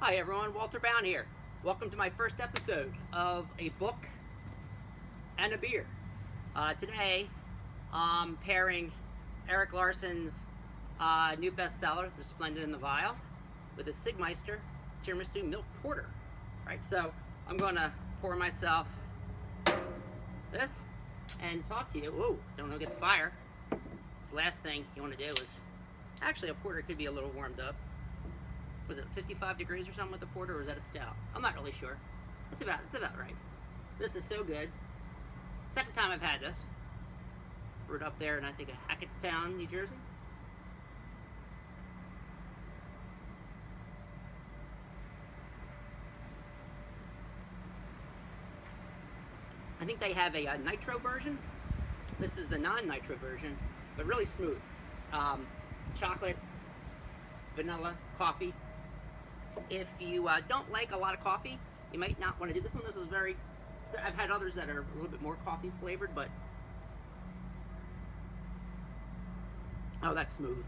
Hi everyone, Walter Bowne here. Welcome to my first episode of a book and a beer. Today I'm pairing Erik Larson's new bestseller, The Splendid in the Vial, with a Czig Meister Tiramisu Milk Porter. Right, so I'm going to pour myself this and talk to you. Ooh, don't want to get the fire. It's the last thing you want to do is, actually a porter could be a little warmed up. Was it 55 degrees or something with the porter, or was that a stout? I'm not really sure. It's about right. This is so good. Second time I've had this. Brewed up there in, I think, Hackettstown, New Jersey. I think they have a nitro version. This is the non-nitro version, but really smooth. Chocolate, vanilla, coffee. If you don't like a lot of coffee, you might not want to do this one. This is very, I've had others that are a little bit more coffee flavored, but oh, that's smooth.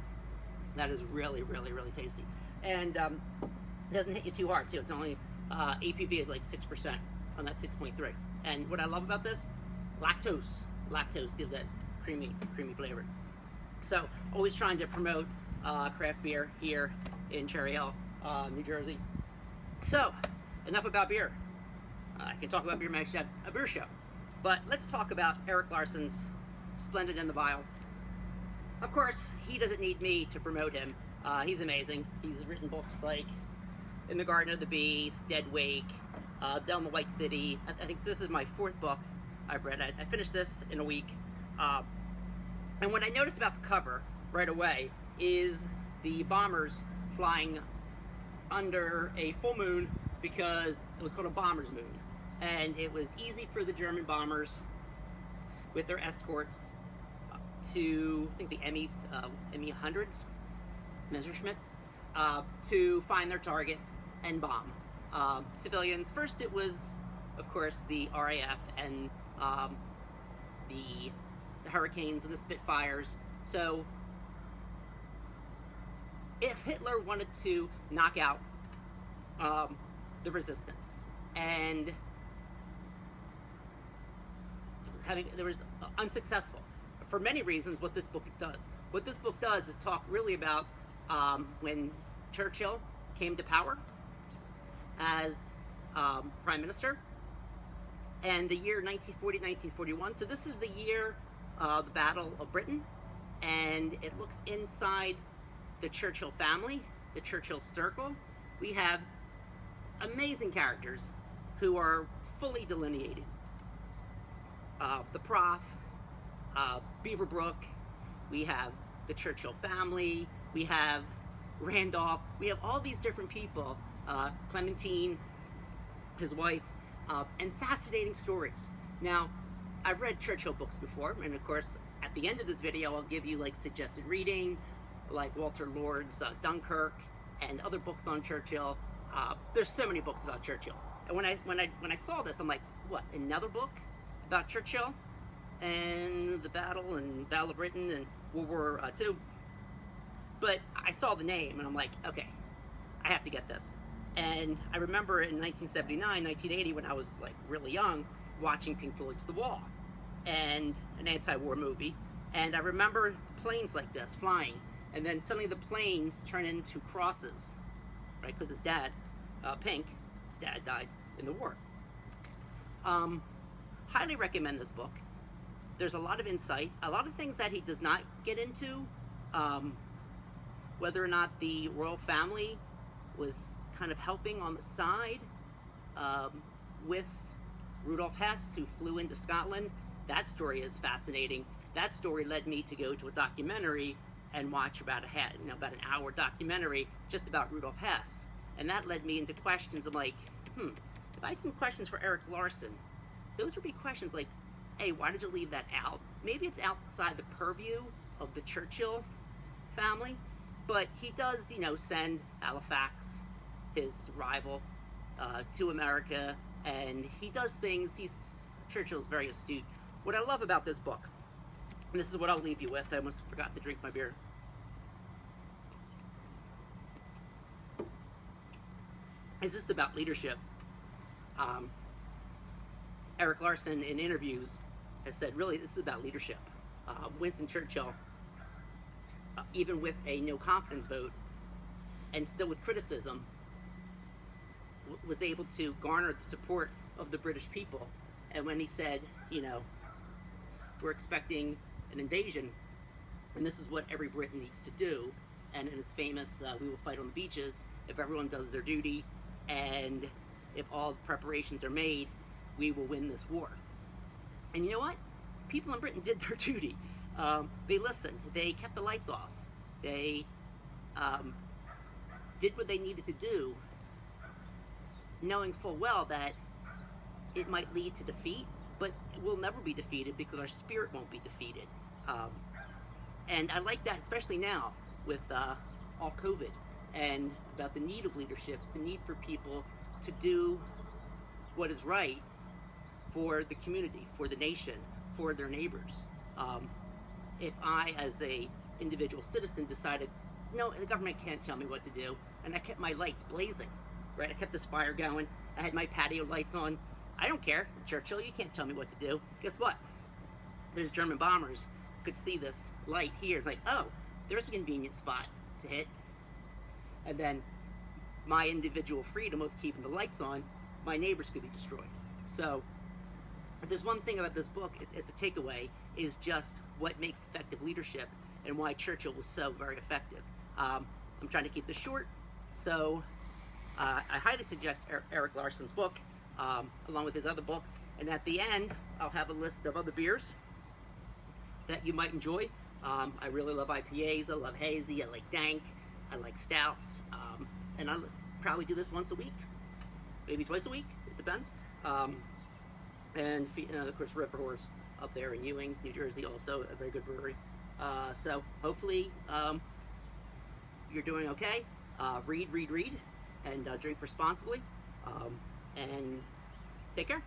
That is really, really, really tasty. And it doesn't hit you too hard too. It's only, APV is like 6% on that 6.3. And what I love about this, lactose. Lactose gives that creamy flavor. So always trying to promote craft beer here in Cherry Hill, New Jersey. So, enough about beer. I can talk about beer, maybe I should have a beer show. But let's talk about Erik Larson's Splendid in the Vial. Of course, he doesn't need me to promote him. He's amazing. He's written books like In the Garden of the Beast, Dead Wake, Down the White City. I think this is my 4th book I've read. I finished this in a week. And what I noticed about the cover right away is the bombers flying under a full moon, because it was called a bomber's moon. And it was easy for the German bombers with their escorts to, I think the ME hundreds, Messerschmitts, to find their targets and bomb civilians. First it was, of course, the RAF and the Hurricanes and the Spitfires. So if Hitler wanted to knock out the resistance, and there was unsuccessful for many reasons. What this book does is talk really about when Churchill came to power as Prime Minister, and the year 1940-1941. So this is the year of the Battle of Britain, and it looks inside the Churchill family, the Churchill circle. We have amazing characters who are fully delineated. The Prof, Beaverbrook, we have the Churchill family, we have Randolph, we have all these different people, Clementine, his wife, and fascinating stories. Now, I've read Churchill books before, and of course, at the end of this video, I'll give you like suggested reading, like Walter Lord's Dunkirk, and other books on Churchill. There's so many books about Churchill. And when I saw this, I'm like, what, another book about Churchill and the Battle of Britain and World War II? But I saw the name and I'm like, okay, I have to get this. And I remember in 1979, 1980, when I was like really young, watching Pink Floyd's The Wall, and an anti-war movie. And I remember planes like this flying, and then suddenly the planes turn into crosses, right? Because his dad, Pink, his dad died in the war. Highly recommend this book. There's a lot of insight, a lot of things that he does not get into, whether or not the royal family was kind of helping on the side with Rudolf Hess, who flew into Scotland. That story is fascinating. That story led me to go to a documentary and watch about about an hour documentary just about Rudolf Hess. And that led me into questions of like, if I had some questions for Erik Larson, those would be questions like, hey, why did you leave that out? Maybe it's outside the purview of the Churchill family, but he does, send Halifax, his rival, to America, and he does things. Churchill's very astute. What I love about this book, and this is what I'll leave you with, I almost forgot to drink my beer. It's just about leadership. Um, Erik Larson in interviews has said, really, this is about leadership. Winston Churchill, even with a no confidence vote and still with criticism, was able to garner the support of the British people. And when he said, you know, we're expecting an invasion, and this is what every Briton needs to do, and in his famous, we will fight on the beaches, if everyone does their duty, and if all the preparations are made, we will win this war. And you know what? People in Britain did their duty. They listened. They kept the lights off. They did what they needed to do, knowing full well that it might lead to defeat, but we'll never be defeated because our spirit won't be defeated. And I like that, especially now with all COVID, and about the need of leadership, the need for people to do what is right for the community, for the nation, for their neighbors. If I, as a individual citizen, decided, no, the government can't tell me what to do, and I kept my lights blazing, right? I kept this fire going. I had my patio lights on. I don't care, Churchill, you can't tell me what to do. Guess what? There's German bombers could see this light here. It's like, oh, there's a convenient spot to hit. And then my individual freedom of keeping the lights on, my neighbors could be destroyed. So if there's one thing about this book, it's a takeaway, is just what makes effective leadership and why Churchill was so very effective. I'm trying to keep this short, so I highly suggest Erik Larson's book, along with his other books. And at the end, I'll have a list of other beers that you might enjoy. I really love IPAs, I love hazy, I like dank, I like stouts, and I'll probably do this once a week, maybe twice a week, it depends. And of course, River Horse up there in Ewing, New Jersey, also a very good brewery. So hopefully you're doing okay. Read, and drink responsibly. And take care.